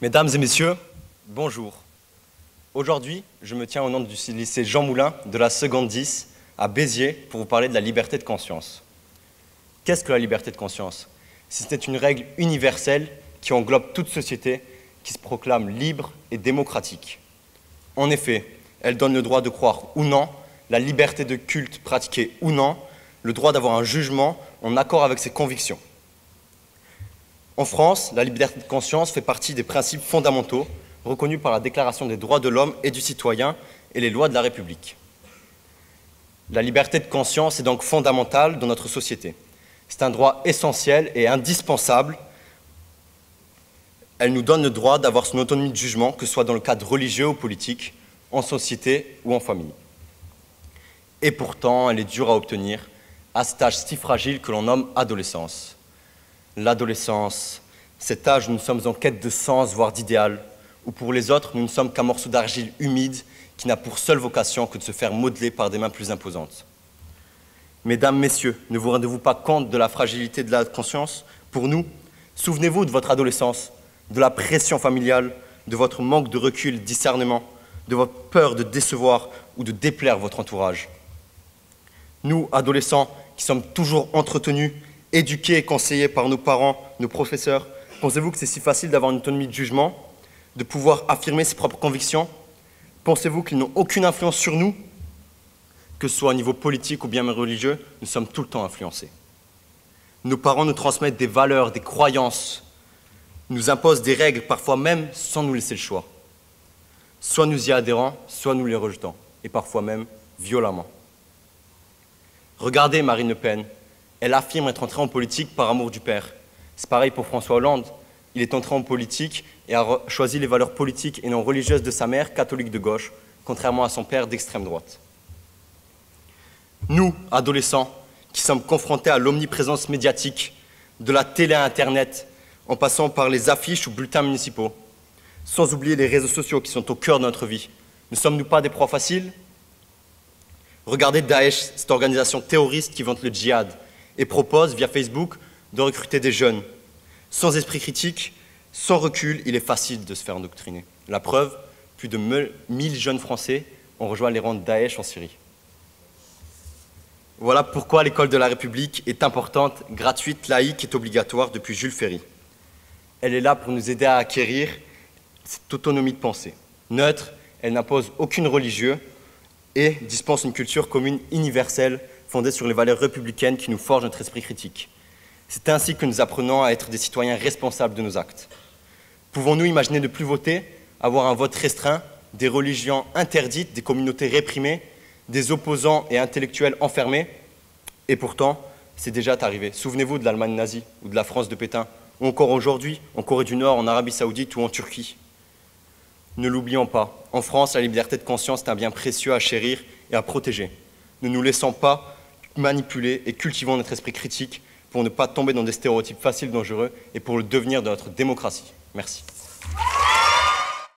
Mesdames et messieurs, bonjour. Aujourd'hui, je me tiens au nom du lycée Jean Moulin de la seconde 10 à Béziers pour vous parler de la liberté de conscience. Qu'est-ce que la liberté de conscience? C'était une règle universelle qui englobe toute société qui se proclame libre et démocratique. En effet, elle donne le droit de croire ou non, la liberté de culte pratiquée ou non, le droit d'avoir un jugement en accord avec ses convictions. En France, la liberté de conscience fait partie des principes fondamentaux reconnus par la Déclaration des droits de l'homme et du citoyen et les lois de la République. La liberté de conscience est donc fondamentale dans notre société. C'est un droit essentiel et indispensable. Elle nous donne le droit d'avoir son autonomie de jugement, que ce soit dans le cadre religieux ou politique, en société ou en famille. Et pourtant, elle est dure à obtenir à cet âge si fragile que l'on nomme adolescence. L'adolescence, cet âge où nous sommes en quête de sens, voire d'idéal, où pour les autres, nous ne sommes qu'un morceau d'argile humide qui n'a pour seule vocation que de se faire modeler par des mains plus imposantes. Mesdames, messieurs, ne vous rendez-vous pas compte de la fragilité de la conscience? Pour nous, souvenez-vous de votre adolescence, de la pression familiale, de votre manque de recul et de discernement, de votre peur de décevoir ou de déplaire votre entourage. Nous, adolescents, qui sommes toujours entretenus, éduqués et conseillés par nos parents, nos professeurs, pensez-vous que c'est si facile d'avoir une autonomie de jugement, de pouvoir affirmer ses propres convictions? Pensez-vous qu'ils n'ont aucune influence sur nous? Que ce soit au niveau politique ou bien religieux, nous sommes tout le temps influencés. Nos parents nous transmettent des valeurs, des croyances, nous imposent des règles, parfois même sans nous laisser le choix. Soit nous y adhérons, soit nous les rejetons, et parfois même violemment. Regardez Marine Le Pen. Elle affirme être entrée en politique par amour du père. C'est pareil pour François Hollande. Il est entré en politique et a choisi les valeurs politiques et non religieuses de sa mère, catholique de gauche, contrairement à son père d'extrême droite. Nous, adolescents, qui sommes confrontés à l'omniprésence médiatique, de la télé à Internet, en passant par les affiches ou bulletins municipaux, sans oublier les réseaux sociaux qui sont au cœur de notre vie, ne sommes-nous pas des proies faciles? Regardez Daesh, cette organisation terroriste qui vante le djihad, et propose, via Facebook, de recruter des jeunes. Sans esprit critique, sans recul, il est facile de se faire endoctriner. La preuve, plus de 1000 jeunes Français ont rejoint les rangs de Daesh en Syrie. Voilà pourquoi l'école de la République est importante, gratuite, laïque et obligatoire depuis Jules Ferry. Elle est là pour nous aider à acquérir cette autonomie de pensée. Neutre, elle n'impose aucune religion et dispense une culture commune universelle fondée sur les valeurs républicaines qui nous forgent notre esprit critique. C'est ainsi que nous apprenons à être des citoyens responsables de nos actes. Pouvons-nous imaginer ne plus voter, avoir un vote restreint, des religions interdites, des communautés réprimées, des opposants et intellectuels enfermés? Et pourtant, c'est déjà arrivé. Souvenez-vous de l'Allemagne nazie ou de la France de Pétain, ou encore aujourd'hui, en Corée du Nord, en Arabie Saoudite ou en Turquie. Ne l'oublions pas, en France, la liberté de conscience est un bien précieux à chérir et à protéger. Ne nous laissons pas manipuler et cultivons notre esprit critique pour ne pas tomber dans des stéréotypes faciles, dangereux et pour le devenir de notre démocratie. Merci.